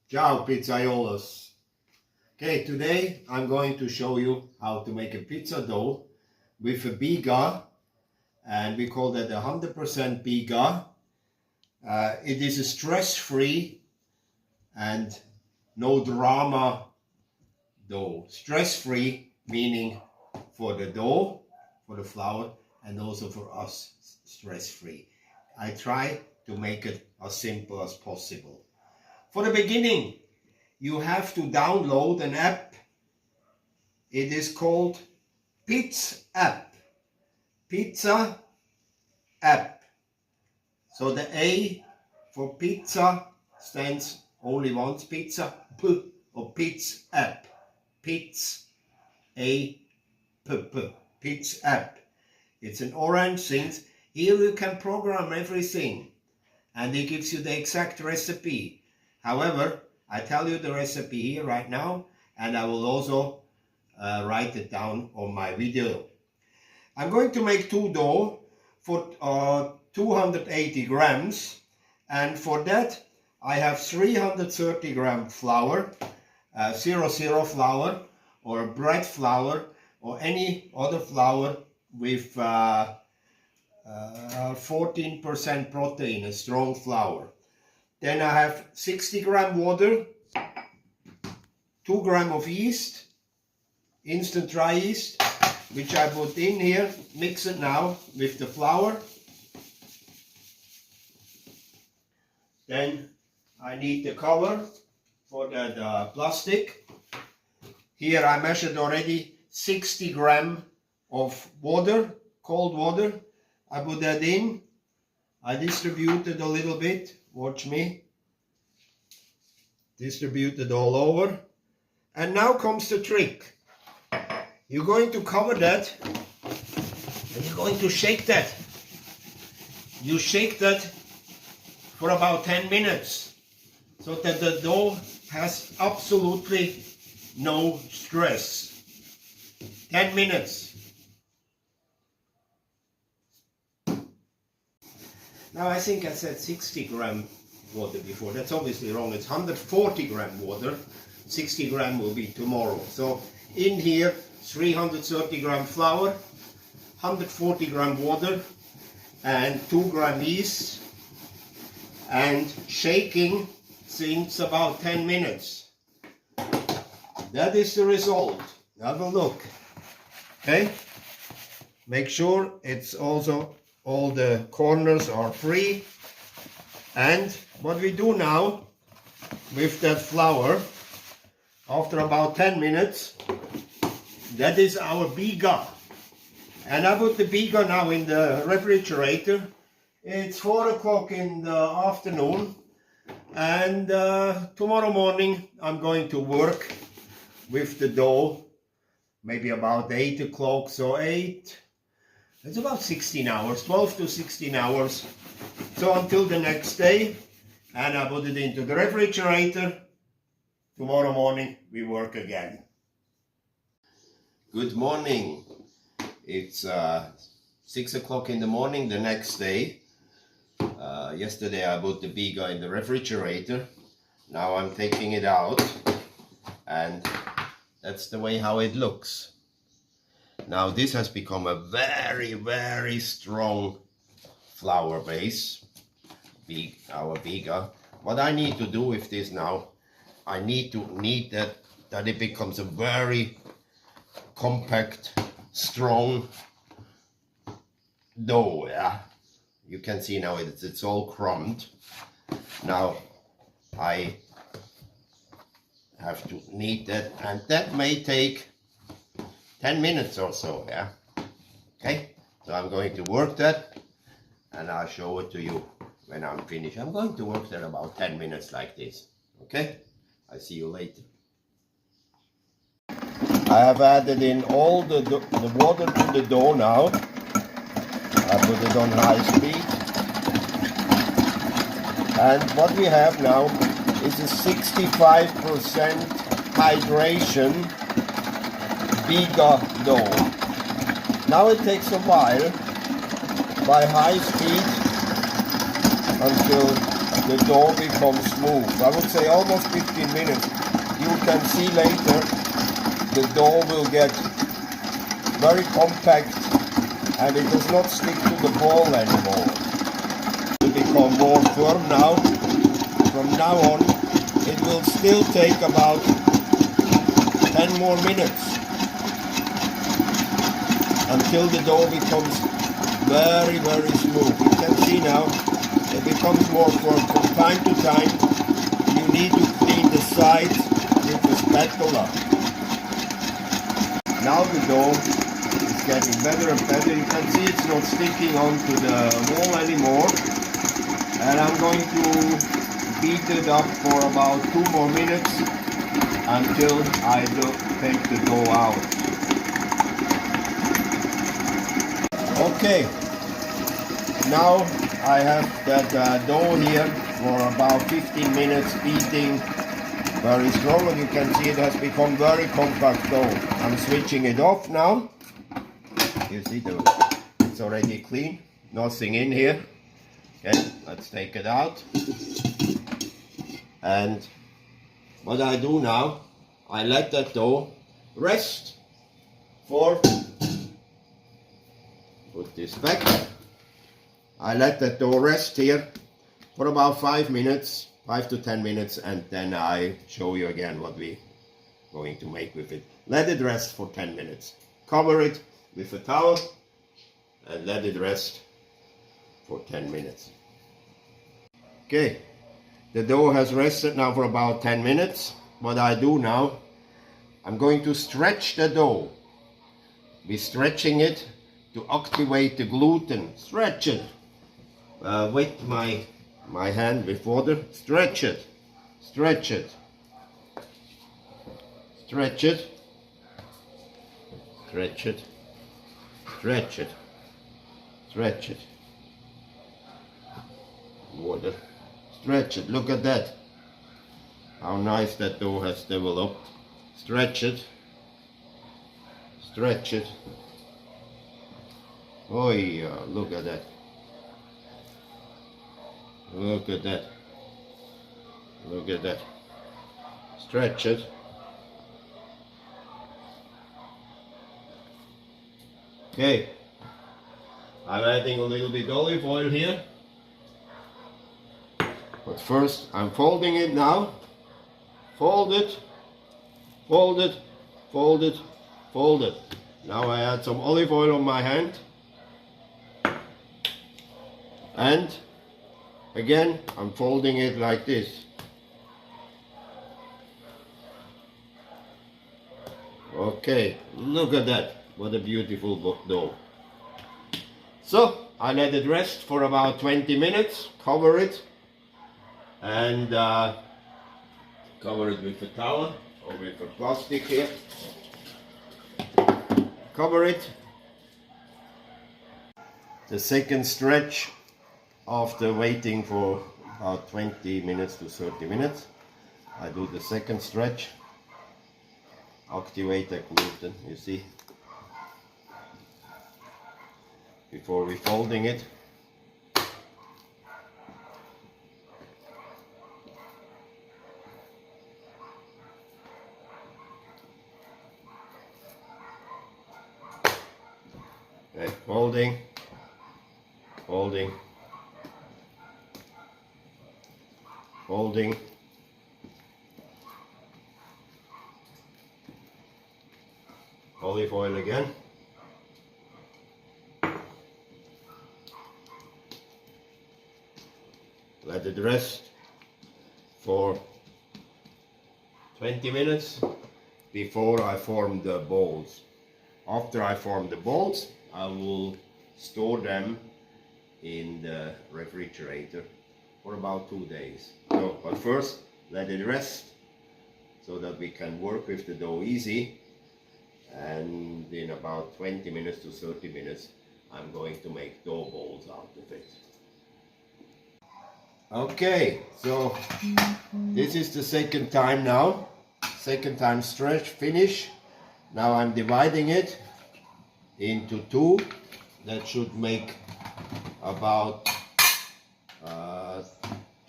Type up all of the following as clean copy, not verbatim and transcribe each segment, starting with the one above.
Ciao pizzaiolos. Okay, today I'm going to show you how to make a pizza dough with a biga, and we call that 100% biga. It is a stress-free and no drama dough. Stress-free meaning for the dough, for the flour, and also for us stress-free. I try to make it as simple as possible. For the beginning, you have to download an app. It is called Pizza app. Pizza app. So the A for pizza stands only once, pizza, P, or Pizza app. Pizza, A, P, P. Pizza app. It's an orange thing. Here you can program everything, and it gives you the exact recipe. However, I tell you the recipe here right now, and I will also write it down on my video. I'm going to make two dough for 280 grams, and for that I have 330 gram flour, 00 flour, or bread flour, or any other flour with 14% protein, a strong flour. Then I have 60 gram water, 2 gram of yeast, instant dry yeast, which I put in here. Mix it now with the flour. Then I need the cover for the plastic. Here I measured already 60 gram of water, cold water. I put that in. I distribute it a little bit. Watch me. Distribute it all over. And now comes the trick. You're going to cover that and you're going to shake that. You shake that for about 10 minutes so that the dough has absolutely no stress. 10 minutes. Now I think I said 60 gram water before. That's obviously wrong. It's 140 gram water. 60 gram will be tomorrow. So in here, 330 gram flour, 140 gram water, and 2 gram yeast, and shaking things about 10 minutes. That is the result. Have a look. Okay? Make sure it's also all the corners are free. And what we do now with that flour, after about 10 minutes, that is our biga. And I put the biga now in the refrigerator. It's 4 o'clock in the afternoon, and tomorrow morning I'm going to work with the dough, maybe about 8 o'clock, so 8, it's about 16 hours, 12 to 16 hours. So until the next day, and I put it into the refrigerator. Tomorrow morning we work again. Good morning. It's 6 o'clock in the morning the next day. Yesterday I put the biga in the refrigerator. Now I'm taking it out, and that's the way how it looks. Now this has become a very, very strong flour base, our biga. What I need to do with this now, I need to knead that it becomes a very compact, strong dough. Yeah, you can see now it's all crumbed. Now I have to knead that, and that may take 10 minutes or so. Yeah, okay, so I'm going to work that, and I'll show it to you when I'm finished. I'm going to work that about 10 minutes like this. Okay, I'll see you later. I have added in all the water to the dough now. I put it on high speed. And what we have now is a 65% hydration biga dough. Now it takes a while by high speed until the dough becomes smooth. I would say almost 15 minutes. You can see later the dough will get very compact and it does not stick to the ball anymore. It will become more firm now. From now on, it will still take about 10 more minutes until the dough becomes very, very smooth. You can see now it becomes more firm. From time to time, you need to clean the sides with a spatula. Now the dough is getting better and better. You can see it's not sticking onto the wall anymore. And I'm going to beat it up for about 2 more minutes until I take the dough out. Okay, now I have that dough here for about 15 minutes beating very strong, and you can see it has become very compact dough. I'm switching it off now. You see it's already clean, nothing in here. Okay, let's take it out. And what I do now, I let that dough rest for, put this back, I let that dough rest here for about 5 minutes, 5 to 10 minutes, and then I show you again what we're going to make with it. Let it rest for 10 minutes. Cover it with a towel and let it rest for 10 minutes. Okay, the dough has rested now for about 10 minutes. What I do now, I'm going to stretch the dough. We're stretching it to activate the gluten. Stretch it with my hand with water. Stretch it, stretch it, stretch it, stretch it, stretch it, stretch it. Water. Stretch it. Look at that. How nice that dough has developed. Stretch it. Stretch it. Oh yeah, look at that. Look at that. Look at that. Stretch it. Okay. I'm adding a little bit olive oil here. But first, I'm folding it now. Fold it, fold it, fold it, fold it. Now I add some olive oil on my hand. And again, I'm folding it like this. Okay, look at that. What a beautiful dough. So, I let it rest for about 20 minutes. Cover it. And cover it with a towel or with a plastic here. Cover it. The second stretch after waiting for about 20 minutes to 30 minutes. I do the second stretch. Activate the gluten, you see. Before we folding it. Okay, folding, folding, folding, olive oil again, let it rest for 20 minutes before I form the balls. After I form the balls, I will store them in the refrigerator for about 2 days. So, but first, let it rest so that we can work with the dough easy. And in about 20 minutes to 30 minutes, I'm going to make dough balls out of it. Okay, so this is the second time now. Second time stretch, finish. Now I'm dividing it into two. That should make about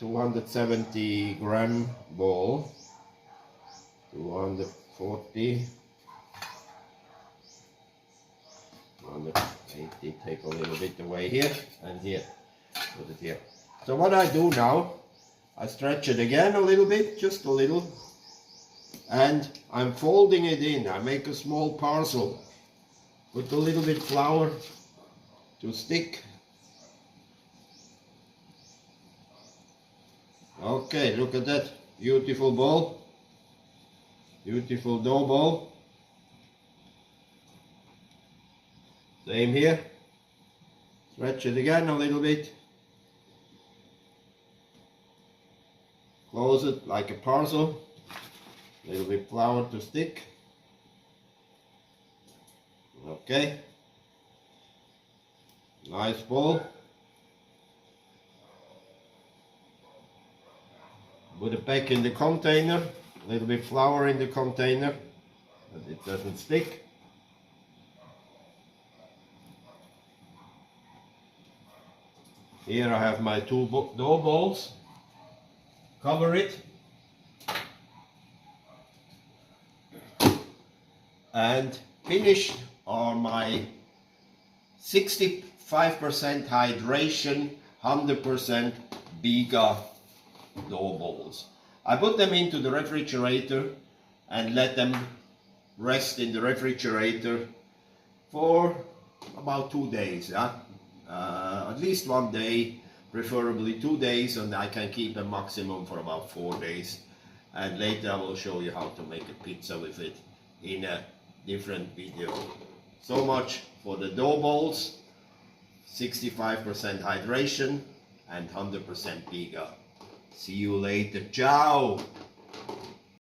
2 270 gram ball, 240, 280, take a little bit away here and here, put it here. So what I do now, I stretch it again a little bit, just a little, and I'm folding it in. I make a small parcel, put a little bit flour to stick. Okay, look at that beautiful ball, beautiful dough ball. Same here, stretch it again a little bit, close it like a parcel, a little bit flour to stick. Okay, nice ball. Put it back in the container, a little bit flour in the container, but it doesn't stick. Here I have my two dough balls, cover it, and finished are my 65% hydration, 100% biga dough balls. I put them into the refrigerator and let them rest in the refrigerator for about 2 days. At least 1 day, preferably 2 days, and I can keep a maximum for about 4 days. And later I will show you how to make a pizza with it in a different video. So much for the dough balls, 65% hydration and 100% biga. See you later. Ciao!